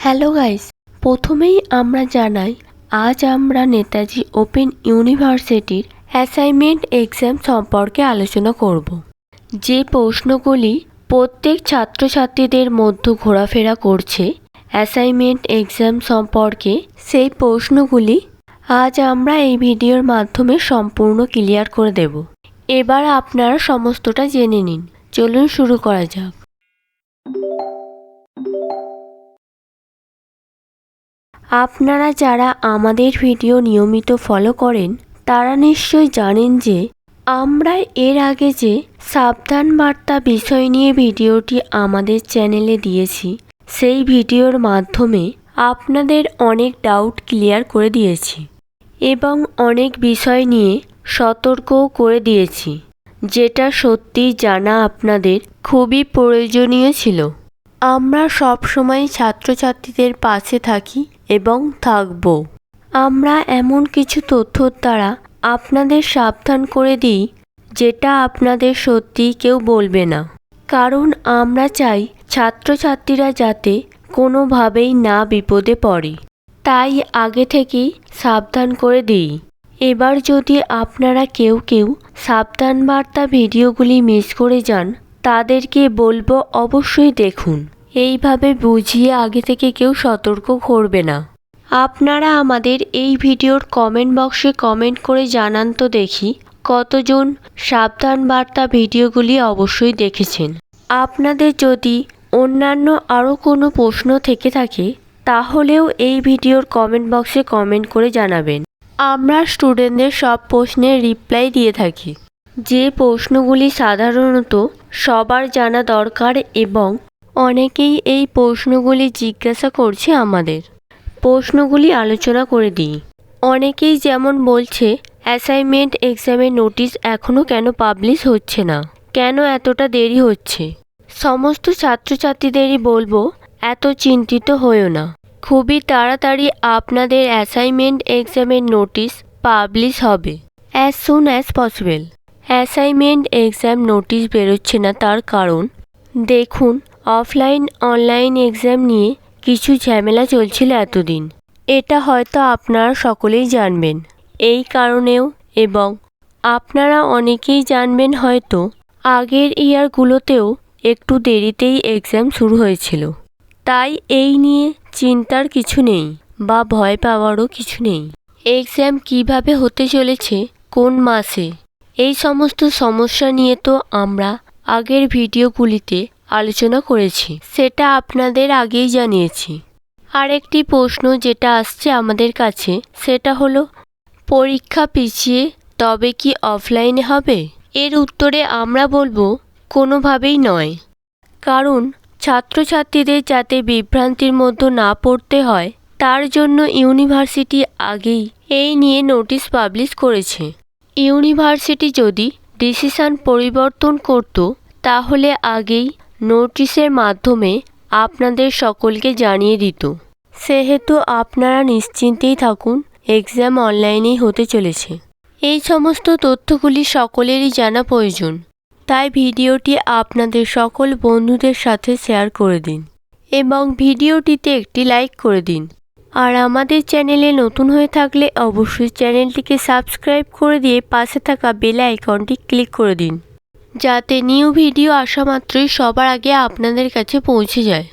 Hello guys, প্রথমেই আমরা জানাই আজ আমরা নেতাজি ওপেন ইউনিভার্সিটির অ্যাসাইনমেন্ট এক্সাম সম্পর্কে আলোচনা করব। যে প্রশ্নগুলি প্রত্যেক ছাত্রছাত্রীদের মধ্যে ঘোরাফেরা করছে অ্যাসাইনমেন্ট এক্সাম সম্পর্কে, সেই প্রশ্নগুলি আজ আমরা এই ভিডিওর মাধ্যমে সম্পূর্ণ ক্লিয়ার করে দেব। এবার আপনারা সমস্তটা জেনে নিন। চলুন শুরু করা যাক। আপনারা যারা আমাদের ভিডিও নিয়মিত ফলো করেন তারা নিশ্চয়ই জানেন যে আমরা এর আগে যে সাবধান বার্তা বিষয় নিয়ে ভিডিওটি আমাদের চ্যানেলে দিয়েছি, সেই ভিডিওর মাধ্যমে আপনাদের অনেক ডাউট ক্লিয়ার করে দিয়েছি এবং অনেক বিষয় নিয়ে সতর্কও করে দিয়েছি, যেটা সত্যি জানা আপনাদের খুবই প্রয়োজনীয় ছিল। আমরা সবসময় ছাত্রছাত্রীদের পাশে থাকি এবং থাকব। আমরা এমন কিছু তথ্যর দ্বারা আপনাদের সাবধান করে দিই যেটা আপনাদের সত্যি কেউ বলবে না, কারণ আমরা চাই ছাত্রছাত্রীরা যাতে কোনোভাবেই না বিপদে পড়ে, তাই আগে থেকেই সাবধান করে দিই। এবার যদি আপনারা কেউ সাবধান বার্তা ভিডিওগুলি মিস করে যান, তাদেরকে বলবো অবশ্যই দেখুন। এইভাবে বুঝিয়ে আগে থেকে কেউ সতর্ক করবে না। আপনারা আমাদের এই ভিডিওর কমেন্ট বক্সে কমেন্ট করে জানান তো দেখি কতজন সাবধান বার্তা ভিডিওগুলি অবশ্যই দেখেছেন। আপনাদের যদি অন্যান্য আরও কোনো প্রশ্ন থেকে থাকে তাহলেও এই ভিডিওর কমেন্ট বক্সে কমেন্ট করে জানাবেন। আমরা স্টুডেন্টদের সব প্রশ্নের রিপ্লাই দিয়ে থাকি। যে প্রশ্নগুলি সাধারণত সবার জানা দরকার এবং অনেকেই এই প্রশ্নগুলি জিজ্ঞাসা করছে, আমাদের প্রশ্নগুলি আলোচনা করে দিই। অনেকেই যেমন বলছে অ্যাসাইনমেন্ট এক্সামের নোটিশ এখনও কেন পাবলিশ হচ্ছে না, কেন এতটা দেরি হচ্ছে। সমস্ত ছাত্রছাত্রীদেরই বলবো এত চিন্তিত হয়েও না, খুবই তাড়াতাড়ি আপনাদের অ্যাসাইনমেন্ট এক্সামের নোটিশ পাবলিশ হবে, as soon as possible. Assignment exam notice বেরোচ্ছে না তার কারণ দেখুন, অফলাইন অনলাইন এক্সাম নিয়ে কিছু ঝামেলা চলছিল এতদিন। এটা হয়তো আপনারা সকলেই জানবেন। এই কারণেও এবং আপনারা অনেকেই জানবেন হয়তো আগের ইয়ারগুলোতেও একটু দেরিতেই এক্সাম শুরু হয়েছিল, তাই এই নিয়ে চিন্তার কিছু নেই বা ভয় পাওয়ারও কিছু নেই। এক্সাম কিভাবে হতে চলেছে, কোন মাসে, এই সমস্ত সমস্যা নিয়ে তো আমরা আগের ভিডিওগুলিতে আলোচনা করেছি, সেটা আপনাদের আগেই জানিয়েছি। আরেকটি প্রশ্ন যেটা আসছে আমাদের কাছে সেটা হলো, পরীক্ষা পিছিয়ে তবে কি অফলাইনে হবে? এর উত্তরে আমরা বলবো কোনোভাবেই নয়, কারণ ছাত্রছাত্রীদের যাতে বিভ্রান্তির মধ্যে না পড়তে হয় তার জন্য ইউনিভার্সিটি আগেই এই নিয়ে নোটিশ পাবলিশ করেছে। ইউনিভার্সিটি যদি ডিসিশন পরিবর্তন করত তাহলে আগেই নোটিশের মাধ্যমে আপনাদের সকলকে জানিয়ে দিত। সেহেতু আপনারা নিশ্চিন্তেই থাকুন, এক্সাম অনলাইনেই হতে চলেছে। এই সমস্ত তথ্যগুলি সকলেরই জানা প্রয়োজন, তাই ভিডিওটি আপনাদের সকল বন্ধুদের সাথে শেয়ার করে দিন এবং ভিডিওটিতে একটি লাইক করে দিন। আর আমাদের চ্যানেলে নতুন হয়ে থাকলে অবশ্যই চ্যানেলটিকে সাবস্ক্রাইব করে দিয়ে পাশে থাকা বেল আইকনটি ক্লিক করে দিন, যাতে নিউ ভিডিও আসা মাত্রই সবার আগে আপনাদের কাছে পৌঁছে যায়।